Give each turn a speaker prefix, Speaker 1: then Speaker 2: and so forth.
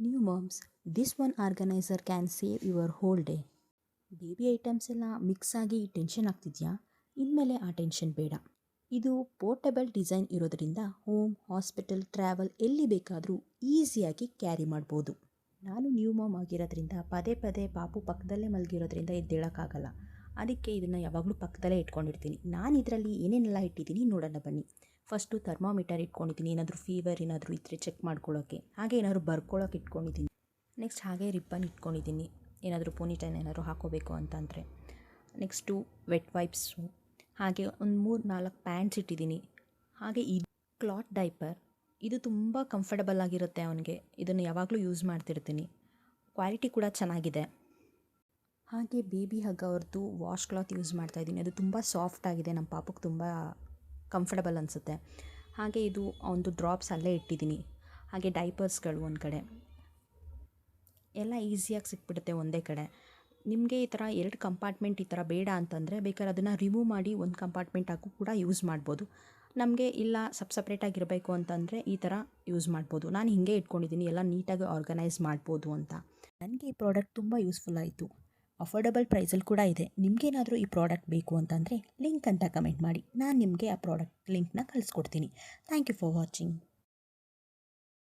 Speaker 1: New moms, this one organizer can save your whole day. Baby items ಎಲ್ಲ mix ಆಗಿ tension ಆಗ್ತಿದೆಯಾ? ಇನ್ಮೇಲೆ ಆ tension ಬೇಡ. ಇದು ಪೋರ್ಟಬಲ್ ಡಿಸೈನ್ ಇರೋದರಿಂದ ಹೋಮ್, ಹಾಸ್ಪಿಟಲ್, ಟ್ರಾವೆಲ್ ಎಲ್ಲಿ ಬೇಕಾದರೂ ಈಸಿಯಾಗಿ ಕ್ಯಾರಿ ಮಾಡ್ಬೋದು. ನಾನು ನ್ಯೂ ಮಾಮ್ ಆಗಿರೋದ್ರಿಂದ ಪದೇ ಪದೇ ಪಾಪು ಪಕ್ಕದಲ್ಲೇ ಮಲಗಿರೋದ್ರಿಂದ ಎದ್ದೇಳೋಕ್ಕಾಗಲ್ಲ. ಅದಕ್ಕೆ ಇದನ್ನು ಯಾವಾಗಲೂ ಪಕ್ಕದಲ್ಲೇ ಇಟ್ಕೊಂಡಿರ್ತೀನಿ. ನಾನು ಇದರಲ್ಲಿ ಏನೇನೆಲ್ಲ ಇಟ್ಟಿದ್ದೀನಿ ನೋಡೋಣ ಬನ್ನಿ. ಫಸ್ಟು ಥರ್ಮಾಮೀಟರ್ ಇಟ್ಕೊಂಡಿದ್ದೀನಿ, ಏನಾದರೂ ಫೀವರ್ ಏನಾದರೂ ಇದ್ದರೆ ಚೆಕ್ ಮಾಡ್ಕೊಳ್ಳೋಕ್ಕೆ. ಹಾಗೆ ಏನಾದರೂ ಬರ್ಕೊಳ್ಳೋಕೆ ಇಟ್ಕೊಂಡಿದ್ದೀನಿ. ನೆಕ್ಸ್ಟ್ ಹಾಗೆ ರಿಬ್ಬನ್ ಇಟ್ಕೊಂಡಿದ್ದೀನಿ, ಏನಾದರೂ ಪೋನಿಟೈನ್ ಏನಾದರೂ ಹಾಕೋಬೇಕು ಅಂತಂದರೆ. ನೆಕ್ಸ್ಟು ವೆಟ್ ವೈಪ್ಸು, ಹಾಗೆ ಒಂದು 3-4 ಪ್ಯಾಂಟ್ಸ್ ಇಟ್ಟಿದ್ದೀನಿ. ಹಾಗೆ ಇದು ಕ್ಲಾತ್ ಡೈಪರ್, ಇದು ತುಂಬ ಕಂಫರ್ಟಬಲ್ ಆಗಿರುತ್ತೆ ಅವನಿಗೆ. ಇದನ್ನು ಯಾವಾಗಲೂ ಯೂಸ್ ಮಾಡ್ತಿರ್ತೀನಿ. ಕ್ವಾಲಿಟಿ ಕೂಡ ಚೆನ್ನಾಗಿದೆ. ಹಾಗೆ ಬೇಬಿ ಹಗ್ ಅವ್ರದ್ದು ವಾಶ್ ಕ್ಲಾತ್ ಯೂಸ್ ಮಾಡ್ತಾಯಿದ್ದೀನಿ. ಅದು ತುಂಬ ಸಾಫ್ಟ್ ಆಗಿದೆ, ನಮ್ಮ ಪಾಪಕ್ಕೆ ತುಂಬ ಕಂಫರ್ಟಬಲ್ ಅನಿಸುತ್ತೆ. ಹಾಗೆ ಇದು ಒಂದು ಡ್ರಾಪ್ಸ್ ಅಲ್ಲೇ ಇಟ್ಟಿದ್ದೀನಿ. ಹಾಗೆ ಡೈಪರ್ಸ್ಗಳು ಒಂದು ಕಡೆ ಎಲ್ಲ ಈಸಿಯಾಗಿ ಸಿಕ್ಬಿಡುತ್ತೆ ಒಂದೇ ಕಡೆ. ನಿಮಗೆ ಈ ಥರ 2 ಕಂಪಾರ್ಟ್ಮೆಂಟ್ ಈ ಥರ ಬೇಡ ಅಂತಂದರೆ ಬೇಕಾದ್ರೆ ಅದನ್ನು ರಿಮೂವ್ ಮಾಡಿ ಒಂದು ಕಂಪಾರ್ಟ್ಮೆಂಟ್ ಹಾಕೂ ಕೂಡ ಯೂಸ್ ಮಾಡ್ಬೋದು. ನಮಗೆ ಇಲ್ಲ ಸಪ್ರೇಟಾಗಿರಬೇಕು ಅಂತಂದರೆ ಈ ಥರ ಯೂಸ್ ಮಾಡ್ಬೋದು. ನಾನು ಹೀಗೆ ಇಟ್ಕೊಂಡಿದ್ದೀನಿ, ಎಲ್ಲ ನೀಟಾಗಿ ಆರ್ಗನೈಸ್ ಮಾಡ್ಬೋದು ಅಂತ. ನನಗೆ ಈ ಪ್ರಾಡಕ್ಟ್ ತುಂಬ ಯೂಸ್ಫುಲ್ ಆಯಿತು. ಅಫೋರ್ಡಬಲ್ ಪ್ರೈಸಲ್ಲಿ ಕೂಡ ಇದೆ. ನಿಮಗೇನಾದರೂ ಈ ಪ್ರಾಡಕ್ಟ್ ಬೇಕು ಅಂತಂದರೆ ಲಿಂಕ್ ಅಂತ ಕಮೆಂಟ್ ಮಾಡಿ, ನಾನು ನಿಮಗೆ ಆ ಪ್ರಾಡಕ್ಟ್ ಲಿಂಕ್ನ ಕಳಿಸ್ಕೊಡ್ತೀನಿ. Thank you for watching.